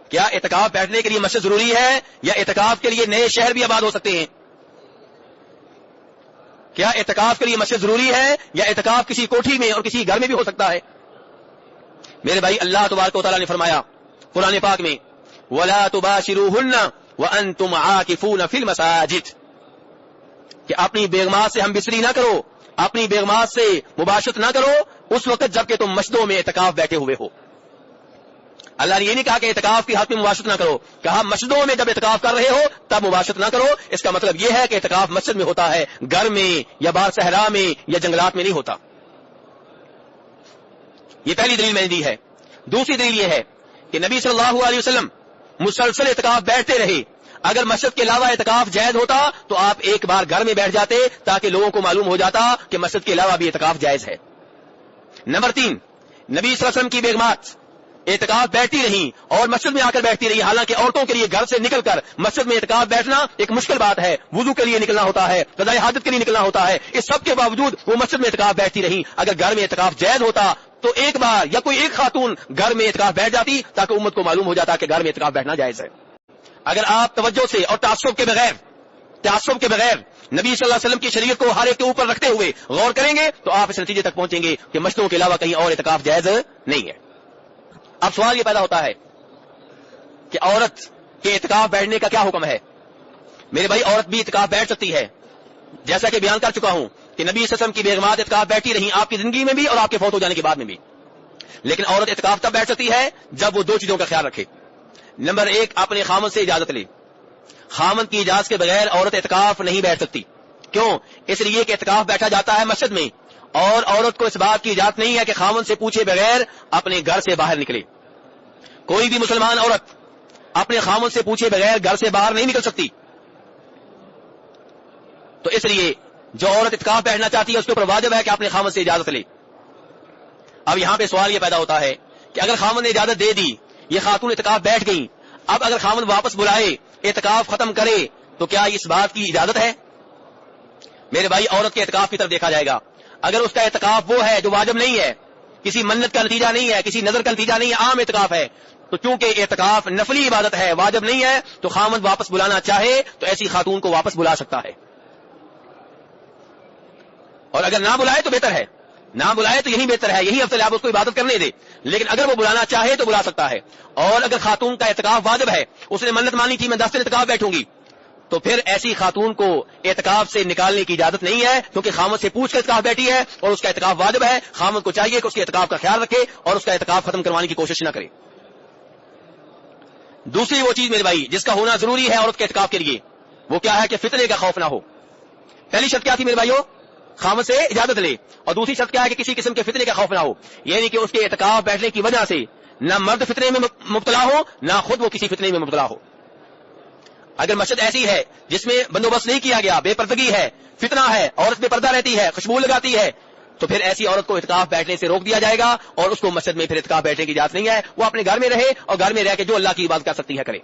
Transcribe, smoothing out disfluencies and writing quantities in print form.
کیا اعتکاف بیٹھنے کے لیے مسجد ضروری ہے یا اعتکاف کے لیے نئے شہر بھی آباد ہو سکتے ہیں؟ کیا اعتکاف کے لیے مسجد ضروری ہے یا اعتکاف کسی کوٹھی میں اور کسی گھر میں بھی ہو سکتا ہے؟ میرے بھائی، اللہ تبارک و تعالیٰ نے فرمایا قرآن پاک میں وَلَا تُبَاشِرُوهُنَّ وَأَنْتُمْ عَاكِفُونَ فِي الْمَسَاجِدِ، کہ اپنی بیگمات سے ہم بستری نہ کرو، اپنی بیگمات سے مباشرت نہ کرو اس وقت جبکہ تم مسجدوں میں اعتکاف بیٹھے ہوئے ہو۔ اللہ نے یہ نہیں کہا کہ اعتکاف کی حالت میں مباشرت نہ کرو، کہا مسجدوں میں جب اعتکاف کر رہے ہو تب مباشرت نہ کرو۔ اس کا مطلب یہ ہے کہ اعتکاف مسجد میں ہوتا ہے، گھر میں یا باہر صحرا میں یا جنگلات میں نہیں ہوتا۔ یہ پہلی دلیل میں نے دی ہے۔ دوسری دلیل یہ ہے کہ نبی صلی اللہ علیہ وسلم مسلسل اعتکاف بیٹھتے رہے۔ اگر مسجد کے علاوہ اعتکاف جائز ہوتا تو آپ ایک بار گھر میں بیٹھ جاتے تاکہ لوگوں کو معلوم ہو جاتا کہ مسجد کے علاوہ بھی اعتکاف جائز ہے۔ نمبر 3، نبی صلی اللہ علیہ وسلم کی بیگمات اعتکاف بیٹھتی رہی اور مسجد میں آ کر بیٹھتی رہی، حالانکہ عورتوں کے لیے گھر سے نکل کر مسجد میں اعتکاف بیٹھنا ایک مشکل بات ہے، وضو کے لیے نکلنا ہوتا ہے، قضاء حاجت کے لیے نکلنا ہوتا ہے، اس سب کے باوجود وہ مسجد میں اعتکاف بیٹھتی رہی۔ اگر گھر میں اعتکاف جائز ہوتا تو ایک بار یا کوئی ایک خاتون گھر میں اعتکاف بیٹھ جاتی تاکہ امت کو معلوم ہو جاتا کہ گھر میں اعتکاف بیٹھنا جائز ہے۔ اگر آپ توجہ سے اور تعصب کے بغیر نبی صلی اللہ علیہ وسلم کی شریعت کو ہر ایک کے اوپر رکھتے ہوئے غور کریں گے تو آپ اس نتیجے تک پہنچیں گے کہ مسجدوں کے علاوہ کہیں اور اعتکاف جائز نہیں ہے۔ اب سوال یہ پیدا ہوتا ہے کہ عورت کے اعتکاف بیٹھنے کا کیا حکم ہے؟ میرے بھائی، عورت بھی اعتکاف بیٹھ سکتی ہے، جیسا کہ بیان کر چکا ہوں کہ نبی صلی اللہ علیہ وسلم کی بیگمات اعتکاف بیٹھی رہیں آپ کی زندگی میں بھی اور آپ کے فوت ہو جانے کے بعد میں بھی۔ لیکن عورت اعتکاف تب بیٹھ سکتی ہے جب وہ دو چیزوں کا خیال رکھے۔ نمبر 1، اپنے خامن سے اجازت لے۔ خامن کی اجازت کے بغیر عورت اعتکاف نہیں بیٹھ سکتی۔ کیوں؟ اس لیے کہ اعتکاف بیٹھا جاتا ہے مسجد میں اور عورت کو اس بات کی اجازت نہیں ہے کہ خامن سے پوچھے بغیر اپنے گھر سے باہر نکلے۔ کوئی بھی مسلمان عورت اپنے خامن سے پوچھے بغیر گھر سے باہر نہیں نکل سکتی۔ تو اس لیے جو عورت اعتکاف بیٹھنا چاہتی ہے اس کے اوپر واجب ہے کہ اپنے خامن سے اجازت لے۔ اب یہاں پہ سوال یہ پیدا ہوتا ہے کہ اگر خامن نے اجازت دے دی، یہ خاتون اعتکاف بیٹھ گئی، اب اگر خامن واپس بلائے اعتکاف ختم کرے تو کیا اس بات کی اجازت ہے؟ میرے بھائی، عورت کے اعتکاف کی طرف دیکھا جائے گا۔ اگر اس کا اعتکاف وہ ہے جو واجب نہیں ہے، کسی منت کا نتیجہ نہیں ہے، کسی نظر کا نتیجہ نہیں ہے، عام اعتکاف ہے، تو چونکہ اعتکاف نفلی عبادت ہے، واجب نہیں ہے، تو خامن واپس بلانا چاہے تو ایسی خاتون کو واپس بلا سکتا ہے، اور اگر نہ بلائے تو بہتر ہے، نہ بلائے تو یہی بہتر ہے، یہی افضل ہے، آپ اس کو عبادت کرنے دے، لیکن اگر وہ بلانا چاہے تو بلا سکتا ہے۔ اور اگر خاتون کا اعتکاف واجب ہے، اس نے منت مانی تھی میں 10 دن اعتکاف بیٹھوں گی، تو پھر ایسی خاتون کو اعتکاف سے نکالنے کی اجازت نہیں ہے، کیونکہ خامد سے پوچھ کر اعتکاف بیٹھی ہے اور اس کا اعتکاف واجب ہے۔ خامد کو چاہیے کہ اس کے اعتکاف کا خیال رکھے اور اس کا اعتکاف ختم کروانے کی کوشش نہ کرے۔ دوسری وہ چیز میرے بھائی جس کا ہونا ضروری ہے عورت کے اعتکاف کے لیے، وہ کیا ہے کہ فتنے کا خوف نہ ہو۔ پہلی شرط کیا تھی میرے بھائیو؟ خامد سے اجازت لے، اور دوسری شرط کیا ہے کہ کسی قسم کے فتنے کا خوف نہ ہو، یعنی کہ اس کے اعتکاف بیٹھنے کی وجہ سے نہ مرد فتنے میں مبتلا ہو نہ خود وہ کسی فتنے میں مبتلا ہو۔ اگر مسجد ایسی ہے جس میں بندوبست نہیں کیا گیا، بے پردگی ہے، فتنہ ہے، عورت بے پردہ رہتی ہے، خوشبو لگاتی ہے، تو پھر ایسی عورت کو اعتکاف بیٹھنے سے روک دیا جائے گا اور اس کو مسجد میں پھر اعتکاف بیٹھنے کی اجازت نہیں ہے۔ وہ اپنے گھر میں رہے اور گھر میں رہ کے جو اللہ کی عبادت کر سکتی ہے کرے۔